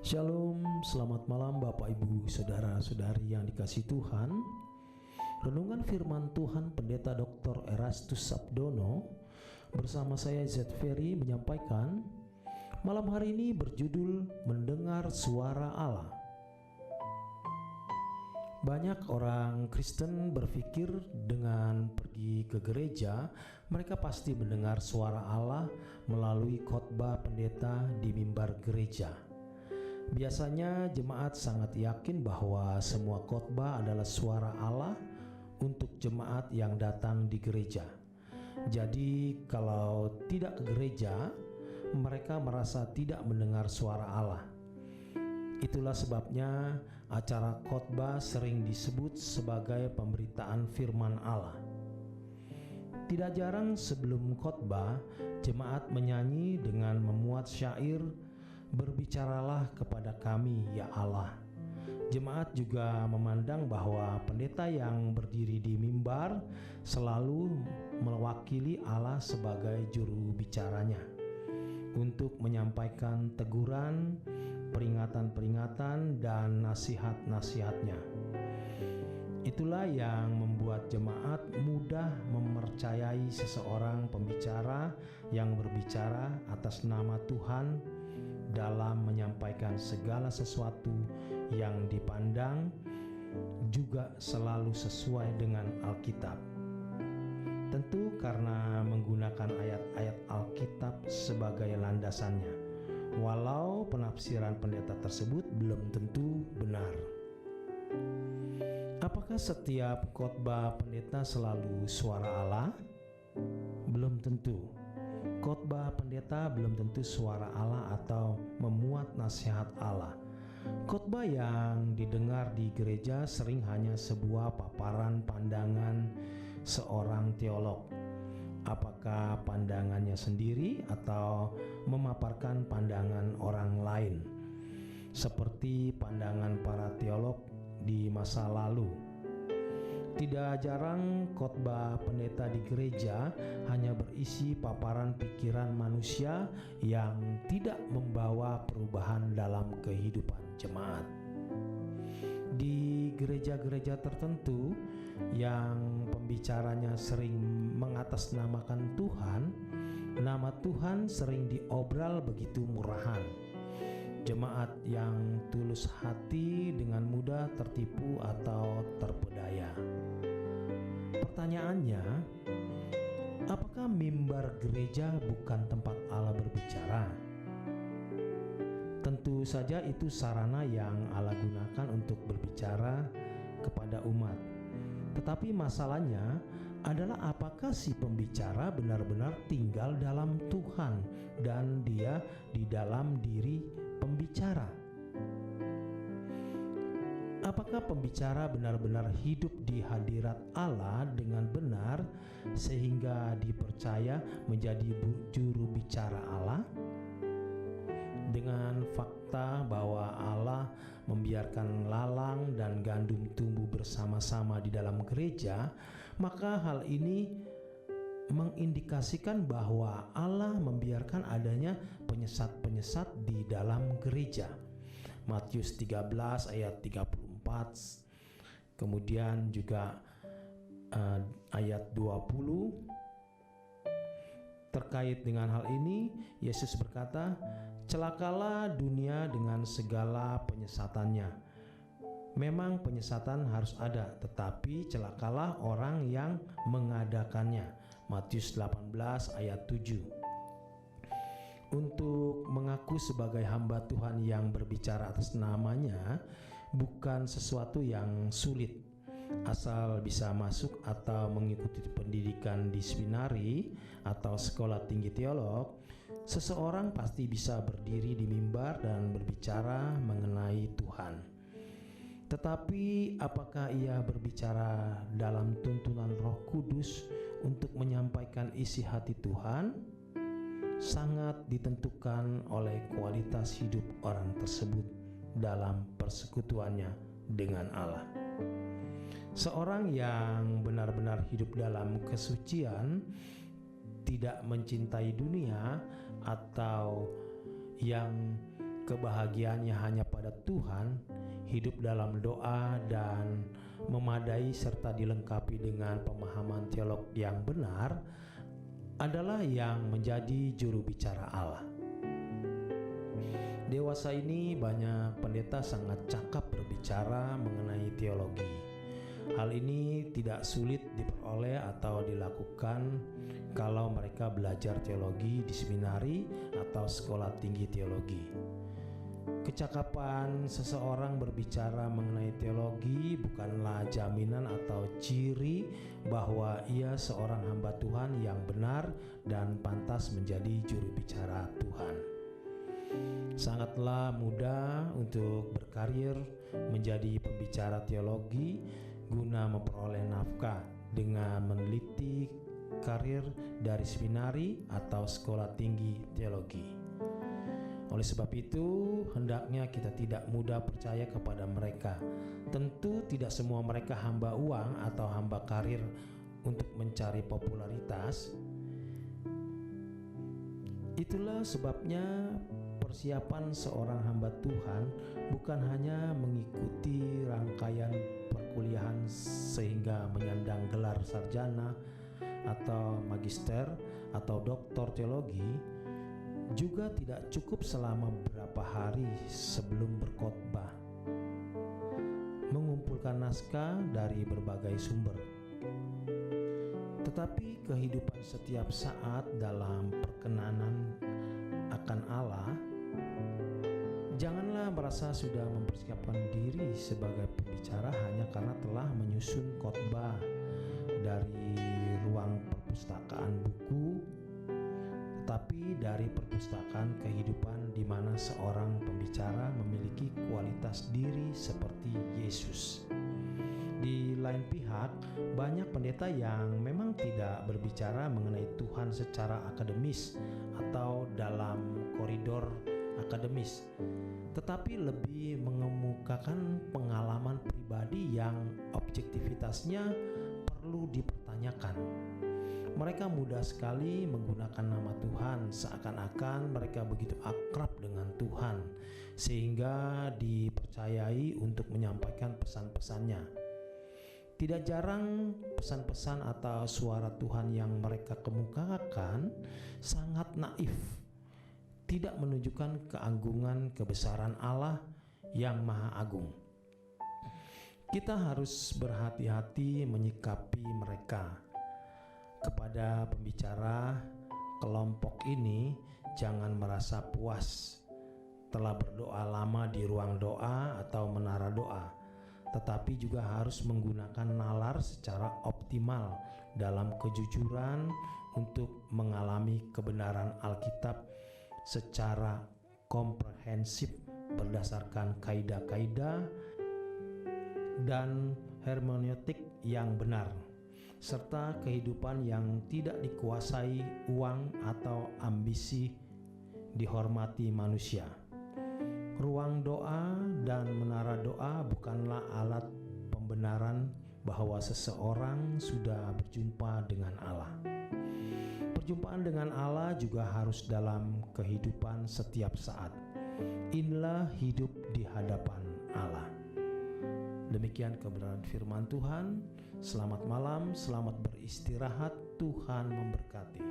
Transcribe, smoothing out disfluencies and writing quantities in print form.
Shalom, selamat malam Bapak Ibu Saudara-saudari yang dikasihi Tuhan. Renungan firman Tuhan Pendeta Dr. Erastus Sabdono bersama saya Z Ferry menyampaikan malam hari ini berjudul Mendengar Suara Allah. Banyak orang Kristen berpikir dengan pergi ke gereja mereka pasti mendengar suara Allah melalui khotbah pendeta di mimbar gereja. Biasanya jemaat sangat yakin bahwa semua khotbah adalah suara Allah untuk jemaat yang datang di gereja. Jadi kalau tidak ke gereja, mereka merasa tidak mendengar suara Allah. Itulah sebabnya acara khotbah sering disebut sebagai pemberitaan firman Allah. Tidak jarang sebelum khotbah, jemaat menyanyi dengan memuat syair, "Berbicaralah kepada kami, ya Allah." Jemaat juga memandang bahwa pendeta yang berdiri di mimbar selalu mewakili Allah sebagai juru bicaranya untuk menyampaikan teguran, peringatan-peringatan, dan nasihat-nasihatnya. Itulah yang membuat jemaat mudah mempercayai seseorang pembicara yang berbicara atas nama Tuhan dalam menyampaikan segala sesuatu yang dipandang juga selalu sesuai dengan Alkitab. Tentu karena menggunakan ayat-ayat Alkitab sebagai landasannya, walau penafsiran pendeta tersebut belum tentu benar. Apakah setiap khotbah pendeta selalu suara Allah? Belum tentu. Khotbah pendeta belum tentu suara Allah atau memuat nasihat Allah. Khotbah yang didengar di gereja sering hanya sebuah paparan pandangan seorang teolog. Apakah pandangannya sendiri atau memaparkan pandangan orang lain, seperti pandangan para teolog di masa lalu? Tidak jarang khotbah pendeta di gereja hanya berisi paparan pikiran manusia yang tidak membawa perubahan dalam kehidupan jemaat. Di gereja-gereja tertentu yang pembicaranya sering mengatasnamakan Tuhan, nama Tuhan sering diobral begitu murahan. Jemaat yang tulus hati dengan mudah tertipu atau terpedaya. Pertanyaannya, apakah mimbar gereja bukan tempat Allah berbicara? Tentu saja itu sarana yang Allah gunakan untuk berbicara kepada umat. Tetapi masalahnya adalah apakah si pembicara benar-benar tinggal dalam Tuhan dan dia di dalam diri pembicara? Apakah pembicara benar-benar hidup di hadirat Allah dengan benar sehingga dipercaya menjadi juru bicara Allah? Dengan fakta bahwa Allah membiarkan lalang dan gandum tumbuh bersama-sama di dalam gereja, maka hal ini mengindikasikan bahwa Allah membiarkan adanya penyesat-penyesat di dalam gereja. Matius 13 ayat 34, kemudian juga ayat 20. Terkait dengan hal ini, Yesus berkata, "Celakalah dunia dengan segala penyesatannya." Memang penyesatan harus ada, tetapi celakalah orang yang mengadakannya. Matius 18 ayat 7. Untuk mengaku sebagai hamba Tuhan yang berbicara atas namanya bukan sesuatu yang sulit. Asal bisa masuk atau mengikuti pendidikan di seminari atau sekolah tinggi teolog, seseorang pasti bisa berdiri di mimbar dan berbicara mengenai Tuhan. Tetapi apakah ia berbicara dalam tuntunan Roh Kudus untuk menyampaikan isi hati Tuhan? Sangat ditentukan oleh kualitas hidup orang tersebut dalam persekutuannya dengan Allah. Seorang yang benar-benar hidup dalam kesucian, tidak mencintai dunia, atau yang kebahagiaannya hanya pada Tuhan, hidup dalam doa dan memadai serta dilengkapi dengan pemahaman teolog yang benar adalah yang menjadi juru bicara Allah. Dewasa ini banyak pendeta sangat cakap berbicara mengenai teologi. Hal ini tidak sulit diperoleh atau dilakukan kalau mereka belajar teologi di seminari atau sekolah tinggi teologi. Kecakapan seseorang berbicara mengenai teologi bukanlah jaminan atau ciri bahwa ia seorang hamba Tuhan yang benar dan pantas menjadi juru bicara Tuhan. Sangatlah mudah untuk berkarir menjadi pembicara teologi guna memperoleh nafkah dengan meneliti karir dari seminari atau sekolah tinggi teologi. Oleh sebab itu, hendaknya kita tidak mudah percaya kepada mereka. Tentu tidak semua mereka hamba uang atau hamba karir untuk mencari popularitas. Itulah sebabnya persiapan seorang hamba Tuhan bukan hanya mengikuti rangkaian perkuliahan sehingga menyandang gelar sarjana atau magister atau doktor teologi, juga tidak cukup selama beberapa hari sebelum berkhotbah mengumpulkan naskah dari berbagai sumber. Tetapi kehidupan setiap saat dalam perkenanan akan Allah, janganlah merasa sudah mempersiapkan diri sebagai pembicara hanya karena telah menyusun khotbah dari ruang perpustakaan buku, tetapi dari perpustakaan kehidupan di mana seorang pembicara memiliki kualitas diri seperti Yesus. Di lain pihak, banyak pendeta yang memang tidak berbicara mengenai Tuhan secara akademis atau dalam koridor akademis, tetapi lebih mengemukakan pengalaman pribadi yang objektivitasnya perlu dipertanyakan. Mereka mudah sekali menggunakan nama Tuhan seakan-akan mereka begitu akrab dengan Tuhan sehingga dipercayai untuk menyampaikan pesan-pesannya. Tidak jarang pesan-pesan atau suara Tuhan yang mereka kemukakan sangat naif, tidak menunjukkan keagungan kebesaran Allah yang Maha Agung. Kita harus berhati-hati menyikapi mereka. Kepada pembicara kelompok ini, jangan merasa puas telah berdoa lama di ruang doa atau menara doa, tetapi juga harus menggunakan nalar secara optimal dalam kejujuran untuk mengalami kebenaran Alkitab secara komprehensif berdasarkan kaidah-kaidah dan hermeneutik yang benar, serta kehidupan yang tidak dikuasai uang atau ambisi dihormati manusia. Ruang doa dan menara doa bukanlah alat pembenaran bahwa seseorang sudah berjumpa dengan Allah. Perjumpaan dengan Allah juga harus dalam kehidupan setiap saat. Inilah hidup di hadapan Allah. Demikian kebenaran firman Tuhan. Selamat malam, selamat beristirahat. Tuhan memberkati.